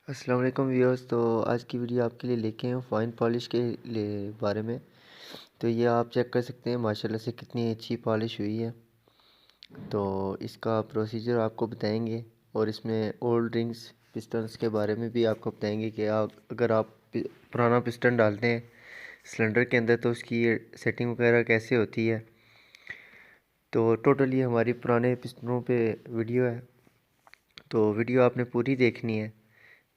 अस्सलाम वालेकुम व्यूअर्स। तो आज की वीडियो आपके लिए लेके आए हूँ फाइन पॉलिश के लिए बारे में। तो ये आप चेक कर सकते हैं माशाल्लाह से कितनी अच्छी पॉलिश हुई है। तो इसका प्रोसीजर आपको बताएंगे और इसमें ओल्ड रिंग्स पिस्टन्स के बारे में भी आपको बताएंगे कि अगर आप पुराना पिस्टन डालते हैं सिलेंडर के अंदर तो उसकी सेटिंग वगैरह कैसे होती है। तो टोटली हमारी पुराने पिस्टनों पे वीडियो है, तो वीडियो आपने पूरी देखनी है।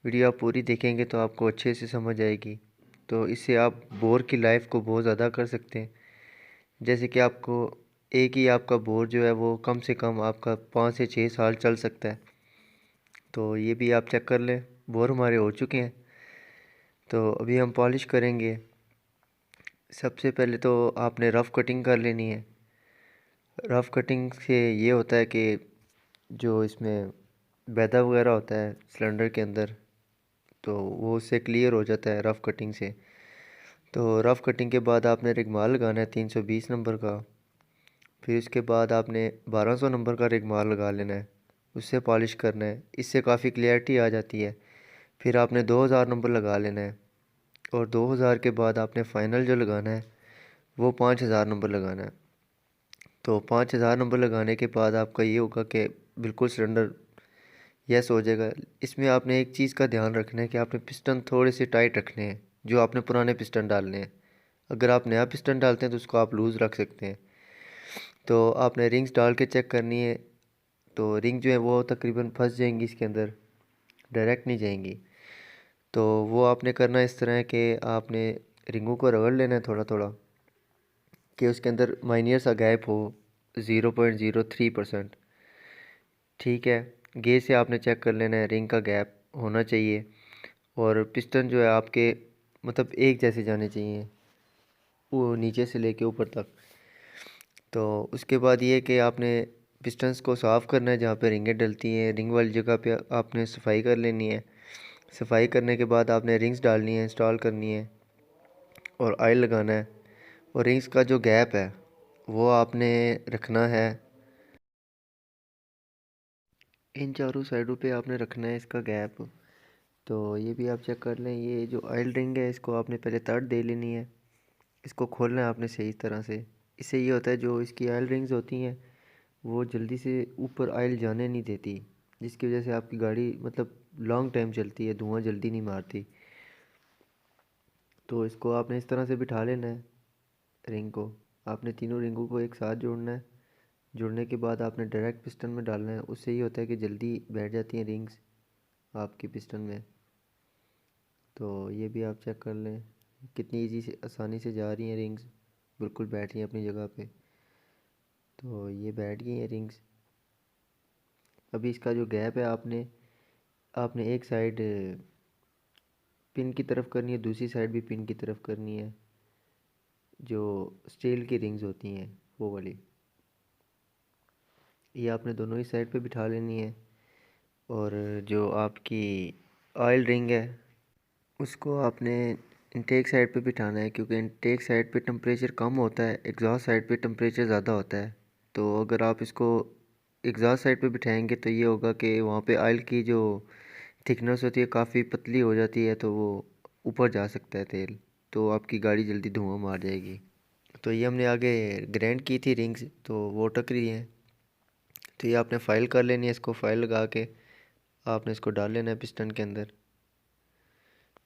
वीडियो आप पूरी देखेंगे तो आपको अच्छे से समझ आएगी। तो इससे आप बोर की लाइफ को बहुत ज़्यादा कर सकते हैं। जैसे कि आपको एक ही आपका बोर जो है वो कम से कम आपका 5 से 6 साल चल सकता है। तो ये भी आप चेक कर लें। बोर हमारे हो चुके हैं, तो अभी हम पॉलिश करेंगे। सबसे पहले तो आपने रफ़ कटिंग कर लेनी है। रफ़ कटिंग से ये होता है कि जो इसमें बैदा वगैरह होता है सिलेंडर के अंदर, तो वो उससे क्लियर हो जाता है रफ़ कटिंग से। तो रफ़ कटिंग के बाद आपने रिगमाल लगाना है 320 नंबर का। फिर उसके बाद आपने 1200 नंबर का रिगमाल लगा लेना है, उससे पॉलिश करना है। इससे काफ़ी क्लियरिटी आ जाती है। फिर आपने 2000 नंबर लगा लेना है और 2000 के बाद आपने फ़ाइनल जो लगाना है वो 5000 नंबर लगाना है। तो 5000 नंबर लगाने के बाद आपका ये होगा कि बिल्कुल सिलेंडर यस हो जाएगा। इसमें आपने एक चीज़ का ध्यान रखना है कि आपने पिस्टन थोड़े से टाइट रखने हैं जो आपने पुराने पिस्टन डालने हैं। अगर आप नया पिस्टन डालते हैं तो उसको आप लूज़ रख सकते हैं। तो आपने रिंग्स डाल के चेक करनी है। तो रिंग जो है वो तकरीबन फंस जाएंगी इसके अंदर, डायरेक्ट नहीं जाएंगी। तो वो आपने करना इस तरह है कि आपने रिंगों को रगड़ लेना है थोड़ा थोड़ा, कि उसके अंदर माइन्यूट सा गैप हो 0.03%। ठीक है, गेज से आपने चेक कर लेना है, रिंग का गैप होना चाहिए। और पिस्टन जो है आपके मतलब एक जैसे जाने चाहिए, वो नीचे से लेके ऊपर तक। तो उसके बाद ये कि आपने पिस्टन्स को साफ़ करना है। जहाँ पे रिंगें डलती हैं रिंग वाली जगह पे आपने सफाई कर लेनी है। सफाई करने के बाद आपने रिंग्स डालनी है, इंस्टॉल करनी है और ऑयल लगाना है। और रिंग्स का जो गैप है वो आपने रखना है, इन चारों साइडों पे आपने रखना है इसका गैप। तो ये भी आप चेक कर लें। ये जो ऑयल रिंग है इसको आपने पहले तड़ दे लेनी है, इसको खोलना है आपने सही तरह से। इससे ये होता है जो इसकी ऑयल रिंग्स होती हैं वो जल्दी से ऊपर ऑयल जाने नहीं देती, जिसकी वजह से आपकी गाड़ी मतलब लॉन्ग टाइम चलती है, धुआं जल्दी नहीं मारती। तो इसको आपने इस तरह से बिठा लेना है रिंग को। आपने तीनों रिंगों को एक साथ जोड़ना है। जोड़ने के बाद आपने डायरेक्ट पिस्टन में डालना है। उससे ये होता है कि जल्दी बैठ जाती हैं रिंग्स आपकी पिस्टन में। तो ये भी आप चेक कर लें कितनी इजी से आसानी से जा रही हैं रिंग्स, बिल्कुल बैठ रही हैं अपनी जगह पे। तो ये बैठ गई हैं रिंग्स। अभी इसका जो गैप है आपने आपने एक साइड पिन की तरफ करनी है, दूसरी साइड भी पिन की तरफ करनी है। जो स्टील की रिंग्स होती हैं वो वाली, ये आपने दोनों ही साइड पे बिठा लेनी है। और जो आपकी ऑयल रिंग है उसको आपने इनटेक साइड पे बिठाना है, क्योंकि इनटेक साइड पे टेम्परेचर कम होता है, एग्जॉस्ट साइड पे टेम्परेचर ज़्यादा होता है। तो अगर आप इसको एग्जॉस्ट साइड पे बिठाएंगे तो ये होगा कि वहाँ पे ऑयल की जो थिकनेस होती है काफ़ी पतली हो जाती है, तो वो ऊपर जा सकता है तेल, तो आपकी गाड़ी जल्दी धुआं मार जाएगी। तो ये हमने आगे ग्राइंड की थी रिंग्स, तो वो टक रही हैं। तो ये आपने फाइल कर लेनी है, इसको फाइल लगा के आपने इसको डाल लेना है पिस्टन के अंदर।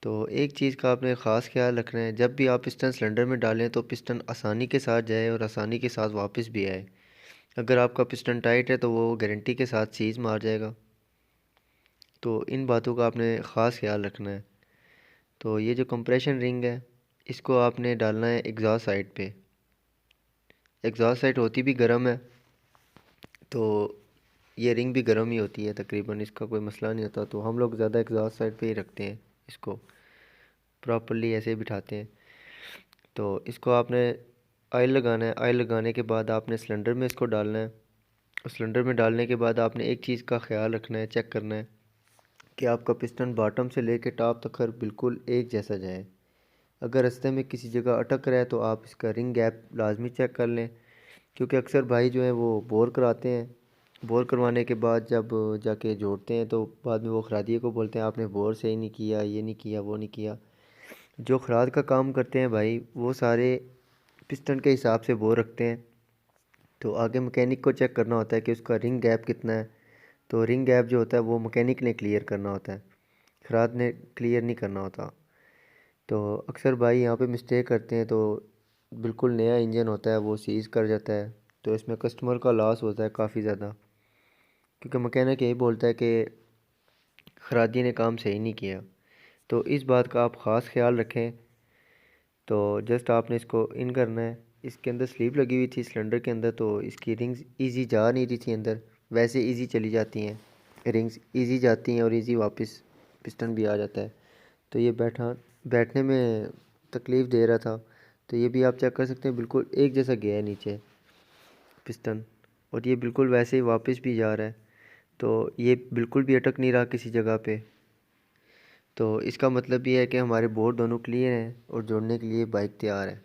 तो एक चीज़ का आपने ख़ास ख्याल रखना है, जब भी आप पिस्टन सिलेंडर में डालें तो पिस्टन आसानी के साथ जाए और आसानी के साथ वापस भी आए। अगर आपका पिस्टन टाइट है तो वो गारंटी के साथ सीज मार जाएगा। तो इन बातों का आपने ख़ास ख्याल रखना है। तो ये जो कंप्रेशन रिंग है इसको आपने डालना है एग्जॉस्ट साइड पे। एग्जॉस्ट साइड होती भी गर्म है, तो ये रिंग भी गर्म ही होती है तकरीबन, इसका कोई मसला नहीं होता। तो हम लोग ज़्यादा एग्जॉस्ट साइड पे ही रखते हैं, इसको प्रॉपरली ऐसे ही बिठाते हैं। तो इसको आपने ऑयल लगाना है। ऑयल लगाने के बाद आपने सिलेंडर में इसको डालना है। और सिलेंडर में डालने के बाद आपने एक चीज़ का ख्याल रखना है, चेक करना है कि आपका पिस्टन बॉटम से लेके टॉप तक हर बिल्कुल एक जैसा जाए। अगर रास्ते में किसी जगह अटक रहा है तो आप इसका रिंग गैप लाजमी चेक कर लें, क्योंकि अक्सर भाई जो है वो बोर कराते हैं बोर करवाने के बाद जब जाके जोड़ते हैं तो बाद में वो खरादिए को बोलते हैं आपने बोर सही नहीं किया, ये नहीं किया, वो नहीं किया। जो खराद का काम करते हैं भाई वो सारे पिस्टन के हिसाब से बोर रखते हैं। तो आगे मैकेनिक को चेक करना होता है कि उसका रिंग गैप कितना है। तो रिंग गैप जो होता है वो मैकेनिक ने क्लियर करना होता है, खराद ने क्लियर नहीं करना होता। तो अक्सर भाई यहाँ पे मिस्टेक करते हैं, तो बिल्कुल नया इंजन होता है वो सीज़ कर जाता है। तो इसमें कस्टमर का लॉस होता है काफ़ी ज़्यादा, क्योंकि मैकेनिक यही बोलता है कि खरादी ने काम सही नहीं किया। तो इस बात का आप ख़ास ख्याल रखें। तो जस्ट आपने इसको इन करना है। इसके अंदर स्लीव लगी हुई थी सिलेंडर के अंदर, तो इसकी रिंग्स इजी जा नहीं रही थी अंदर, वैसे इजी चली जाती हैं रिंग्स, इजी जाती हैं और इजी वापस पिस्टन भी आ जाता है। तो ये बैठने में तकलीफ़ दे रहा था। तो ये भी आप चेक कर सकते हैं, बिल्कुल एक जैसा गया है नीचे पिस्टन, और ये बिल्कुल वैसे ही वापस भी जा रहा है। तो ये बिल्कुल भी अटक नहीं रहा किसी जगह पे। तो इसका मतलब ये है कि हमारे बोर्ड दोनों क्लियर हैं और जोड़ने के लिए बाइक तैयार है।